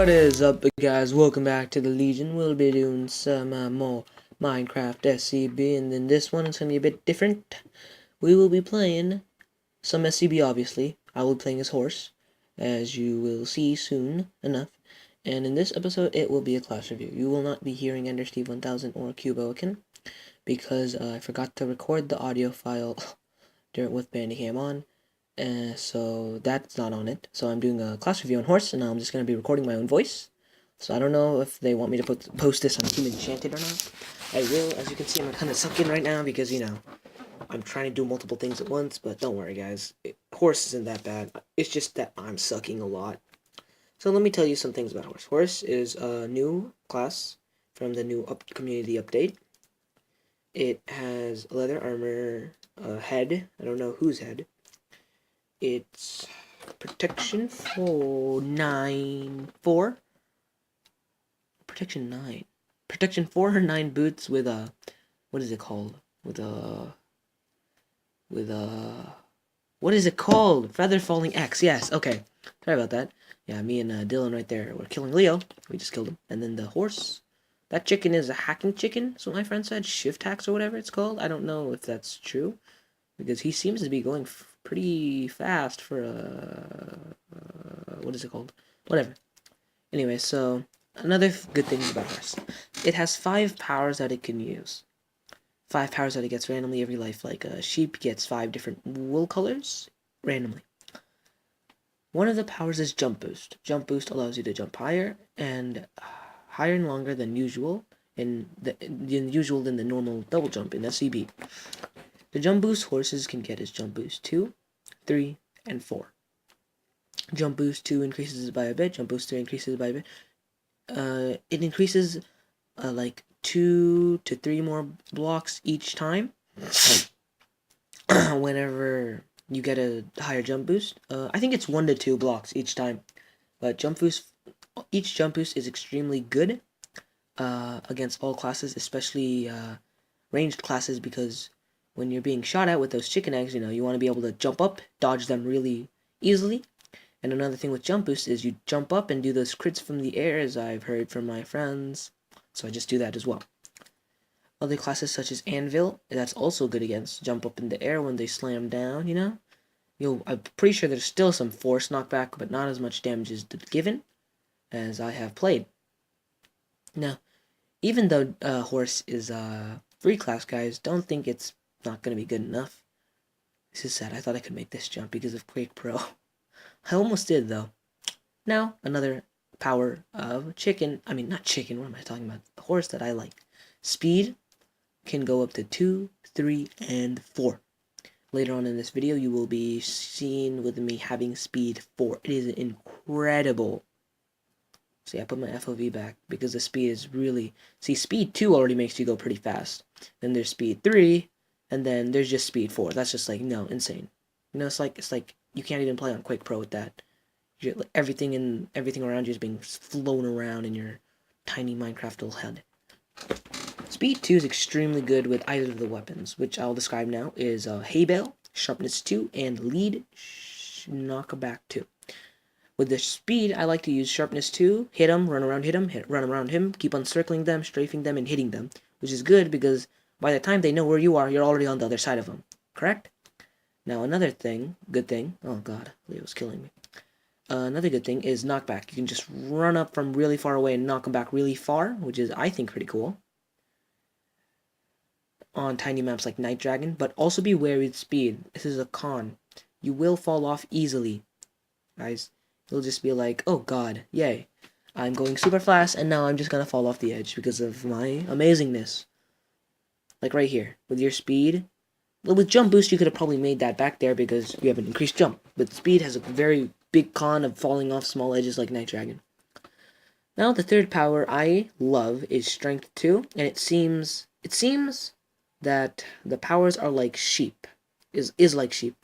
What is up, guys? Welcome back to the Legion. We'll be doing some more Minecraft SCB, and then this one is going to be a bit different. We will be playing some SCB, obviously. I will be playing as Horse, as you will see soon enough. And in this episode, it will be a class review. You will not be hearing Ender Steve 1000 or Cuboakin, because I forgot to record the audio file with Bandicam on. So that's not on it. So I'm doing a class review on Horse, and now I'm just going to be recording my own voice. So I don't know if they want me to post this on Team Enchanted or not. I will. As you can see, I'm kind of sucking right now because, you know, I'm trying to do multiple things at once. But don't worry, guys. Horse isn't that bad. It's just that I'm sucking a lot. So let me tell you some things about Horse. Horse is a new class from the new community update. It has leather armor, head. I don't know whose head. It's protection for 9-4. Protection 9. Protection 4 or 9 boots with a, what is it called? What is it called? Feather falling X. Yes, okay. Sorry about that. Yeah, me and Dylan right there were killing Leo. We just killed him. And then the horse. That chicken is a hacking chicken, so my friend said. Shift hacks or whatever it's called. I don't know if that's true, because he seems to be going pretty fast for what is it called? Whatever. Anyway, so another good thing about Horse. It has 5 powers that it can use. 5 powers that it gets randomly every life. Like a sheep gets 5 different wool colors randomly. One of the powers is Jump Boost. Jump Boost allows you to jump higher and longer than usual, than the normal double jump in SCB. The Jump Boost horses can get is Jump Boost 2, 3, and 4. Jump Boost 2 increases by a bit. Jump Boost 3 increases by a bit. It increases like 2 to 3 more blocks each time whenever you get a higher Jump Boost. I think it's 1 to 2 blocks each time. But each Jump Boost is extremely good against all classes, especially ranged classes, because when you're being shot at with those chicken eggs, you know, you want to be able to jump up, dodge them really easily. And another thing with Jump Boost is you jump up and do those crits from the air, as I've heard from my friends. So I just do that as well. Other classes such as Anvil, that's also good against jump up in the air when they slam down, you know. I'm pretty sure there's still some force knockback, but not as much damage is given as I have played. Now, even though Horse is free class, guys, don't think it's not going to be good enough. This is sad. I thought I could make this jump because of Quake Pro. I almost did, though. Now, another power of chicken. I mean, not chicken. What am I talking about? The horse that I like. Speed can go up to 2, 3, and 4. Later on in this video, you will be seeing with me having speed 4. It is incredible. See, I put my FOV back because the speed is really... See, speed 2 already makes you go pretty fast. Then there's speed 3, and then there's just speed 4. That's just like, no, insane. You know, it's like you can't even play on Quake Pro with that. Like, everything around you is being flown around in your tiny Minecraft little head. Speed 2 is extremely good with either of the weapons, which I'll describe now, is Hay Bale, Sharpness 2, and Lead Knockback 2. With the speed, I like to use Sharpness 2, hit him, run around him, keep on circling them, strafing them, and hitting them, which is good because by the time they know where you are, you're already on the other side of them, correct? Now, another good thing, oh god, Leo's killing me. Another good thing is knockback. You can just run up from really far away and knock them back really far, which is, I think, pretty cool on tiny maps like Night Dragon, but also be wary with speed. This is a con. You will fall off easily, guys. You'll just be like, oh god, yay. I'm going super fast, and now I'm just gonna fall off the edge because of my amazingness. Like right here, with your speed. Well, with Jump Boost, you could have probably made that back there because you have an increased jump. But speed has a very big con of falling off small edges like Night Dragon. Now, the third power I love is Strength 2, and it seems that the powers are like sheep. Is like sheep.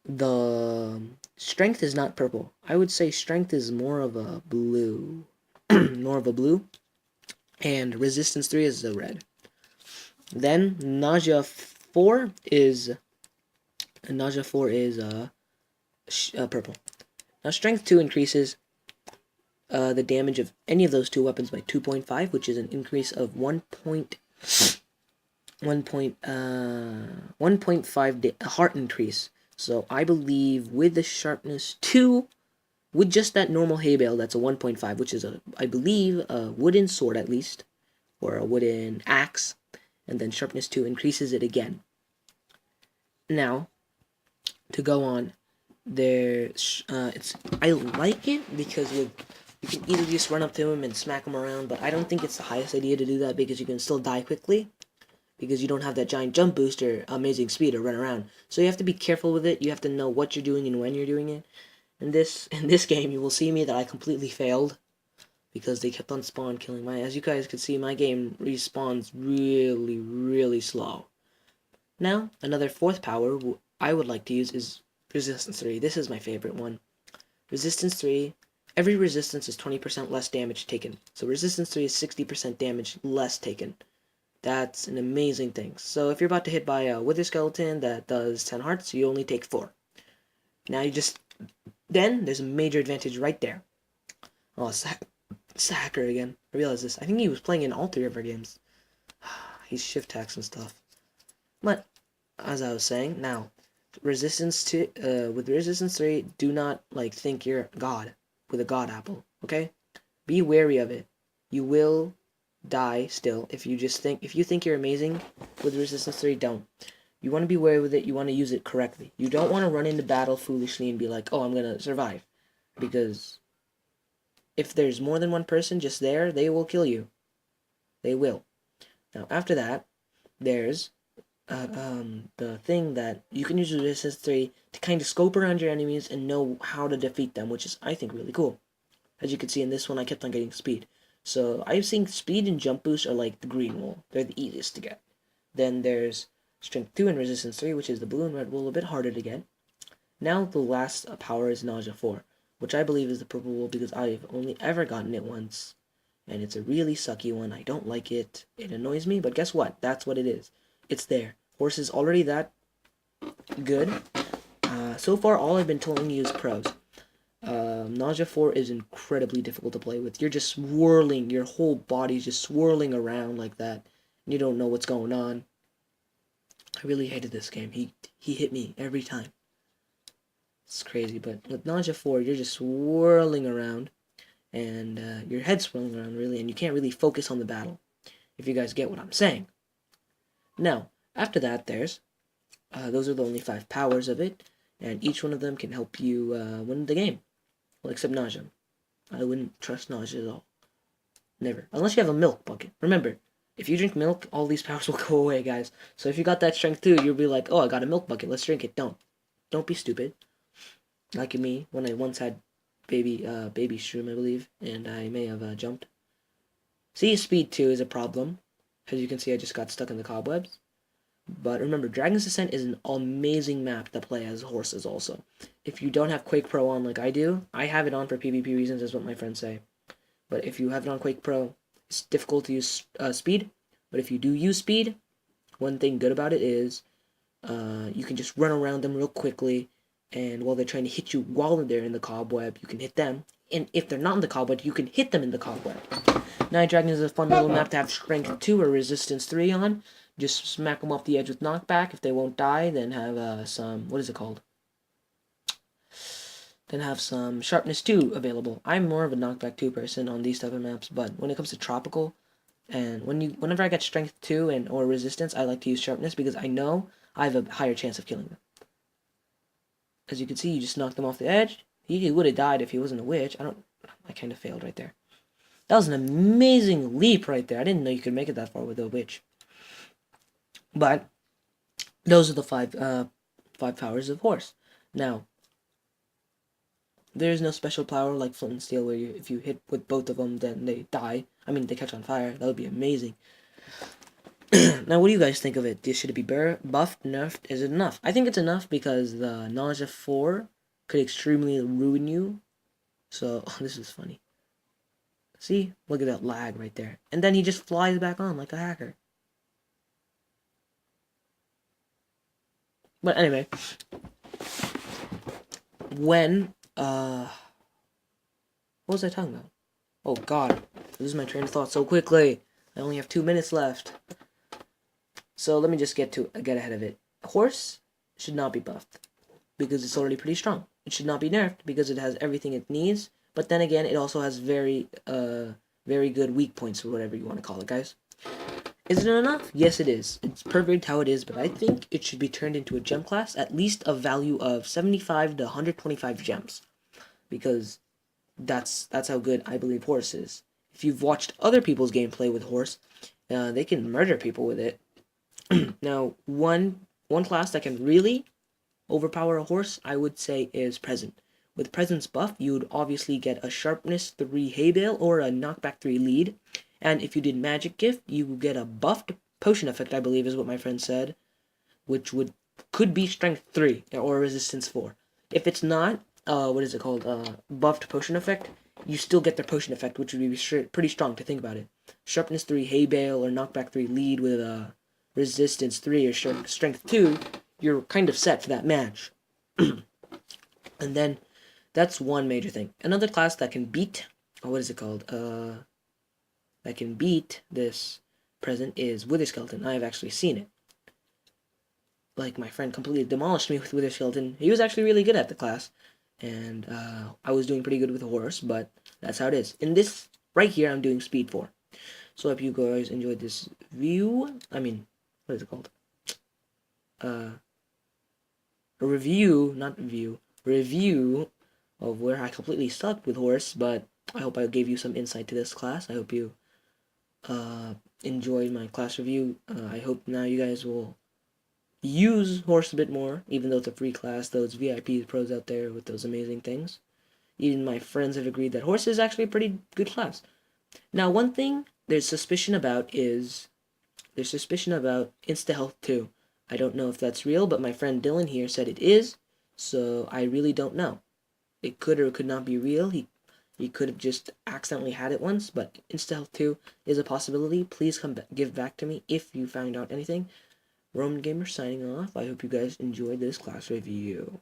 The Strength is not purple. I would say Strength is more of a blue. And Resistance 3 is the red. Then Nausea 4 is purple. Now Strength 2 increases the damage of any of those two weapons by 2.5, which is an increase of 1.5 heart increase. So I believe with the sharpness 2, with just that normal hay bale, that's a 1.5, which is I believe a wooden sword at least, or a wooden axe, and then sharpness 2 increases it again. Now, to go on, I like it because you can either just run up to him and smack him around, but I don't think it's the highest idea to do that because you can still die quickly because you don't have that giant jump boost or amazing speed to run around. So you have to be careful with it. You have to know what you're doing and when you're doing it. In this game, you will see me that I completely failed because they kept on spawn killing as you guys can see, my game respawns really, really slow. Now, another fourth power I would like to use is Resistance 3. This is my favorite one. Resistance 3, every resistance is 20% less damage taken. So Resistance 3 is 60% damage less taken. That's an amazing thing. So if you're about to hit by a Wither Skeleton that does 10 hearts, you only take 4. Now then there's a major advantage right there. Oh, it's a hacker again. I realize this. I think he was playing in all 3 of our games. He's shift hacks and stuff. But, as I was saying, now, with Resistance 3, do not, think you're God with a God apple, okay? Be wary of it. You will die still if you think you're amazing with Resistance 3, don't. You want to be wary with it, you want to use it correctly. You don't want to run into battle foolishly and be like, oh, I'm going to survive. Because if there's more than one person just there, they will kill you. They will. Now, after that, there's the thing that you can use Resistance 3 to kind of scope around your enemies and know how to defeat them, which is, I think, really cool. As you can see in this one, I kept on getting speed. So I've seen speed and jump boost are like the green wool. They're the easiest to get. Then there's Strength 2 and Resistance 3, which is the blue and red wool, a bit harder to get. Now the last power is Nausea 4, which I believe is the purple wool because I've only ever gotten it once. And it's a really sucky one. I don't like it. It annoys me, but guess what? That's what it is. It's there. Horse is already that good. So far, all I've been telling you is pros. Nausea 4 is incredibly difficult to play with. You're just swirling. Your whole body's just swirling around like that. And you don't know what's going on. I really hated this game. He hit me every time. It's crazy, but with Nausea 4, you're just swirling around. And your head's swirling around, really, and you can't really focus on the battle. If you guys get what I'm saying. Now, after that, those are the only 5 powers of it, and each one of them can help you win the game. Well, except Nausea. I wouldn't trust Nausea at all. Never. Unless you have a milk bucket. Remember, if you drink milk, all these powers will go away, guys. So if you got that strength too, you'll be like, oh, I got a milk bucket, let's drink it. Don't. Don't be stupid. Like me, when I once had baby shroom, I believe, and I may have jumped. See, speed 2 is a problem. As you can see, I just got stuck in the cobwebs. But remember, Dragon's Descent is an amazing map to play as horses also. If you don't have Quake Pro on like I do, I have it on for PvP reasons, is what my friends say. But if you have it on Quake Pro, it's difficult to use speed. But if you do use speed, one thing good about it is you can just run around them real quickly, and while they're trying to hit you while they're in the cobweb, you can hit them. And if they're not in the cobweb, you can hit them in the cobweb. Night Dragon is a fun little map to have Strength 2 or Resistance 3 on. Just smack them off the edge with knockback. If they won't die, then have some, what is it called? Then have some Sharpness 2 available. I'm more of a knockback 2 person on these type of maps, but when it comes to Tropical, and whenever I get Strength 2 or Resistance, I like to use Sharpness because I know I have a higher chance of killing them. As you can see, you just knocked them off the edge. He would have died if he wasn't a witch. I kind of failed right there. That was an amazing leap right there. I didn't know you could make it that far with a witch. But those are the five powers of horse. Now, there's no special power like Flint and Steel where if you hit with both of them, then they die. I mean, they catch on fire. That would be amazing. Now, what do you guys think of it? Should it be buffed, nerfed? Is it enough? I think it's enough because the Nausea 4 could extremely ruin you. So, this is funny. See? Look at that lag right there. And then he just flies back on like a hacker. But anyway, when, what was I talking about? Oh god, I lose my train of thought so quickly. I only have 2 minutes left. So let me just get ahead of it. Horse should not be buffed because it's already pretty strong. It should not be nerfed because it has everything it needs. But then again, it also has very good weak points or whatever you want to call it, guys. Is it enough? Yes, it is. It's perfect how it is, but I think it should be turned into a gem class, at least a value of 75 to 125 gems, because that's how good I believe horse is. If you've watched other people's gameplay with horse, they can murder people with it. Now, one class that can really overpower a horse, I would say, is present. With presence buff, you would obviously get a sharpness 3 hay bale or a knockback 3 lead. And if you did magic gift, you would get a buffed potion effect, I believe is what my friend said, which could be strength 3 or resistance 4. If it's not, what is it called? Buffed potion effect, you still get the potion effect, which would be pretty strong to think about it. Sharpness 3 hay bale or knockback 3 lead with a resistance 3 or strength 2, you're kind of set for that match. And then that's one major thing. Another class that can beat, what is it called? That can beat this present is Wither Skeleton. I have actually seen it. Like, my friend completely demolished me with Wither Skeleton. He was actually really good at the class, and I was doing pretty good with a horse, but that's how it is. In this right here, I'm doing speed 4. So I hope you guys enjoyed this view. I mean, what is it called? A review, not view, review of where I completely sucked with horse, but I hope I gave you some insight to this class. I hope you enjoyed my class review. I hope now you guys will use horse a bit more, even though it's a free class. Those VIP pros out there with those amazing things. Even my friends have agreed that horse is actually a pretty good class. Now, one thing there's suspicion about insta health 2. I don't know if that's real, but my friend Dylan here said it is, so I really don't know. It could or could not be real. He could have just accidentally had it once, but insta health 2 is a possibility. Please give back to me if you found out anything. Roman Gamer signing off. I hope you guys enjoyed this class review.